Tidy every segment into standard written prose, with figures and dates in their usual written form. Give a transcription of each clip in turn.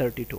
32.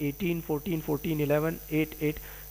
18 14 14 11 8 8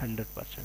100%.